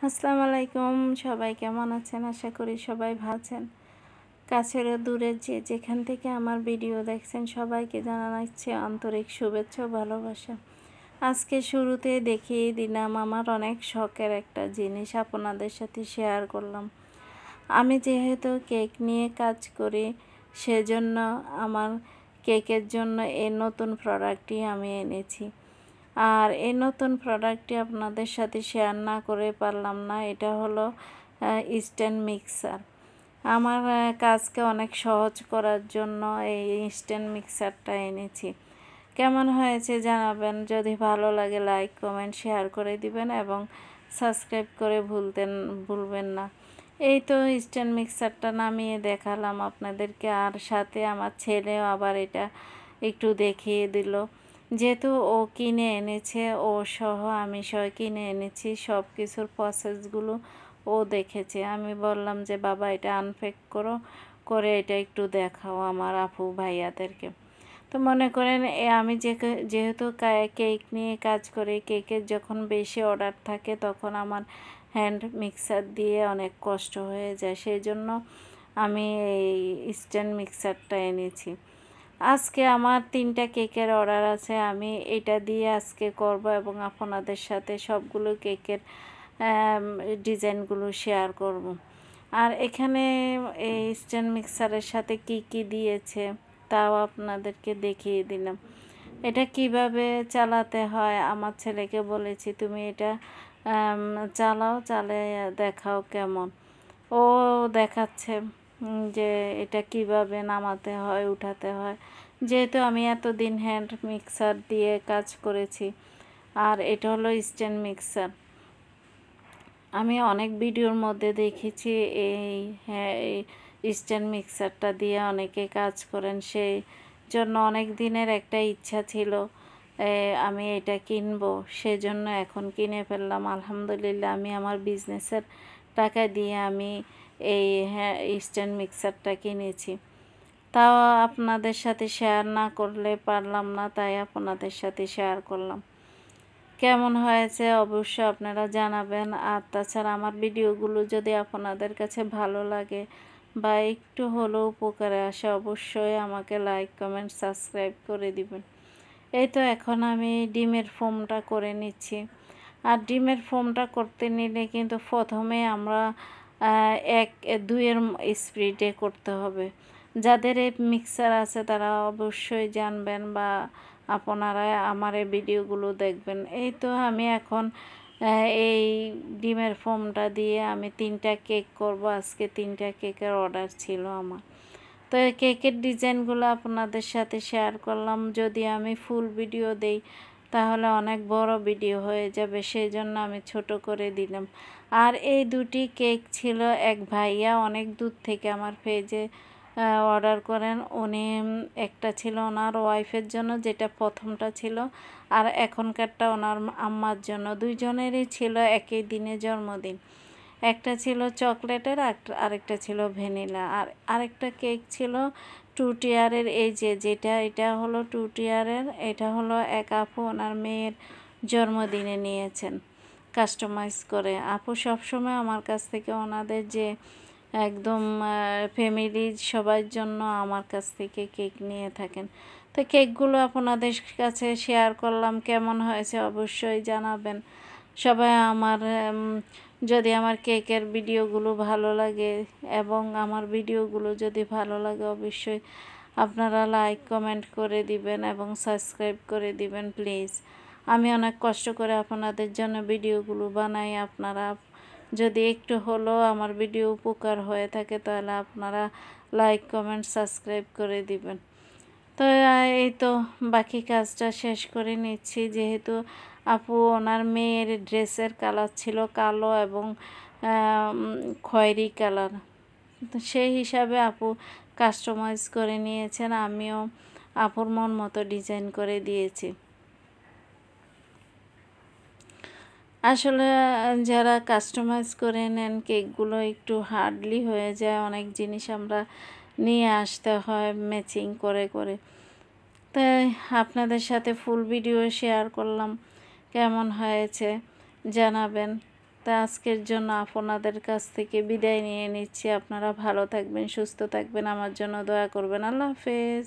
আসসালামু আলাইকুম। সবাই কেমন আছেন? আশা করি সবাই ভালো আছেন। কাছের ও দূরের যেখান থেকে আমার ভিডিও দেখছেন সবাইকে জানাচ্ছি আন্তরিক শুভেচ্ছা ও ভালোবাসা। আজকে শুরুতে দেখিয়ে দিলাম আমার অনেক শখের একটা জিনিস আপনাদের সাথে শেয়ার করলাম। আমি যেহেতু কেক নিয়ে কাজ করি সেজন্য আমার কেকের জন্য এই নতুন প্রোডাক্টটি আমি এনেছি। আর এই নতুন প্রোডাক্টটি আপনাদের সাথে শেয়ার না করে পারলাম না। এটা হলো স্ট্যান্ড মিক্সার। আমার কাজকে অনেক সহজ করার জন্য এই স্ট্যান্ড মিক্সারটা এনেছি। কেমন হয়েছে জানাবেন। যদি ভালো লাগে লাইক কমেন্ট শেয়ার করে দিবেন এবং সাবস্ক্রাইব করে ভুলবেন না। এই তো স্ট্যান্ড মিক্সারটা নামিয়ে দেখালাম আপনাদেরকে, আর সাথে আমার ছেলেও আবার এটা একটু দেখিয়ে দিল। যেহেতু ও কিনে এনেছে, ও সহ আমি সহ কিনে এনেছি, সব কিছুর প্রসেসগুলো ও দেখেছে। আমি বললাম যে বাবা এটা আনপ্যাক করে এটা একটু দেখাও আমার আপু ভাইয়াদেরকে। তো মনে করেন আমি যেহেতু কেক নিয়ে কাজ করি, কেকের যখন বেশি অর্ডার থাকে তখন আমার হ্যান্ড মিক্সার দিয়ে অনেক কষ্ট হয়ে যায়, সেই জন্য আমি এই স্ট্যান্ড মিক্সারটা এনেছি। আজকে আমার 3টা কেকের অর্ডার আছে, আমি এটা দিয়ে আজকে করব এবং আপনাদের সাথে সবগুলো কেকের ডিজাইনগুলো শেয়ার করব। আর এখানে এই স্ট্যান্ড মিক্সারের সাথে কি দিয়েছে তাও আপনাদেরকে দেখিয়ে দিলাম। এটা কিভাবে চালাতে হয় আমার ছেলেকে বলেছি তুমি এটা চালিয়ে দেখাও কেমন। ও দেখাচ্ছে যে এটা কিভাবে নামাতে হয় উঠাতে হয়। যেহেতু আমি এতদিন হ্যান্ড মিক্সার দিয়ে কাজ করেছি, আর এটা হলো স্ট্যান্ড মিক্সার। আমি অনেক ভিডিওর মধ্যে দেখেছি এই স্ট্যান্ড মিক্সারটা দিয়ে অনেকে কাজ করেন, সেই জন্য অনেক দিনের একটা ইচ্ছা ছিল আমি এটা কিনবো, সেজন্য এখন কিনে ফেললাম। আলহামদুলিল্লাহ আমি আমার বিজনেসের টাকা দিয়ে আমি এই স্ট্যান্ড মিক্সারটা কিনেছি। তাও আপনাদের সাথে শেয়ার না করলে পারলাম না, তাই আপনাদের সাথে শেয়ার করলাম। কেমন হয়েছে অবশ্যই আপনারা জানাবেন। আর তাছাড়া আমার ভিডিওগুলো যদি আপনাদের কাছে ভালো লাগে বা একটু হলেও উপকারে আসে অবশ্যই আমাকে লাইক কমেন্ট সাবস্ক্রাইব করে দিবেন। এই তো এখন আমি ডিমের ফোমটা করে নিচ্ছি। আর ডিমের ফোমটা করতে নিলে কিন্তু প্রথমে আমরা 1-2-এর স্পিডে করতে হবে। যাদের এই মিক্সার আছে তারা অবশ্যই জানবেন বা আপনারা আমার এই ভিডিওগুলো দেখবেন। এই তো আমি এখন এই ডিমের ফোমটা দিয়ে আমি 3টা কেক করব। আজকে 3টা কেকের অর্ডার ছিল আমার। তো এই কেকের ডিজাইনগুলো আপনাদের সাথে শেয়ার করলাম। যদি আমি ফুল ভিডিও দেই তাহলে অনেক বড় ভিডিও হয়ে যাবে, সেই জন্য আমি ছোট করে দিলাম। আর এই 2টি কেক ছিল এক ভাইয়া অনেক দূর থেকে আমার পেজে অর্ডার করেন। উনি একটা ছিল ওনার ওয়াইফের জন্য, যেটা প্রথমটা ছিল, আর এখনকারটা ওনার আম্মার জন্য। দুইজনেরই ছিল একই দিনে জন্মদিন। একটা ছিল চকলেটের আরেকটা ছিল ভ্যানিলা। আর আরেকটা কেক ছিল 2 টিয়ারের। এটা হলো 2 টিয়ারের। এটা হলো এক আপু ওনার মেয়ের জন্মদিনে নিয়েছেন কাস্টমাইজ করে। আপু সবসময় আমার কাছ থেকে ওনাদের যে একদম ফ্যামিলির সবার জন্য আমার কাছ থেকে কেক নিয়ে থাকেন। তো কেকগুলো আপনাদের কাছে শেয়ার করলাম। কেমন হয়েছে অবশ্যই জানাবেন সবাই। যদি আমার কেকের ভিডিওগুলো ভালো লাগে এবং আমার ভিডিওগুলো যদি ভালো লাগে অবশ্যই আপনারা লাইক কমেন্ট করে দিবেন এবং সাবস্ক্রাইব করে দিবেন প্লিজ। আমি অনেক কষ্ট করে আপনাদের জন্য ভিডিওগুলো বানাই। আপনারা যদি একটু হলেও আমার ভিডিও উপকার হয়ে থাকে তাহলে আপনারা লাইক কমেন্ট সাবস্ক্রাইব করে দিবেন। তো এই তো বাকি কাজটা শেষ করে নিচ্ছি। যেহেতু আপু ওনার মেয়ের ড্রেসের কালার ছিল কালো এবং খয়েরি কালার, তো সেই হিসাবে আপু কাস্টমাইজ করে নিয়েছেন। আমিও আপুর মন মতো ডিজাইন করে দিয়েছি। আসলে যারা কাস্টমাইজ করে নেন কেকগুলো একটু হার্ডলি হয়ে যায়, অনেক জিনিস আমরা নিয়ে আসতে হয় ম্যাচিং করে। তাই আপনাদের সাথে ফুল ভিডিও শেয়ার করলাম। কেমন হয়েছে জানাবেন। তা আজকের জন্য আপনাদের কাছ থেকে বিদায় নিয়ে নিচ্ছি। আপনারা ভালো থাকবেন, সুস্থ থাকবেন, আমার জন্য দোয়া করবেন। আল্লাহ হাফেজ।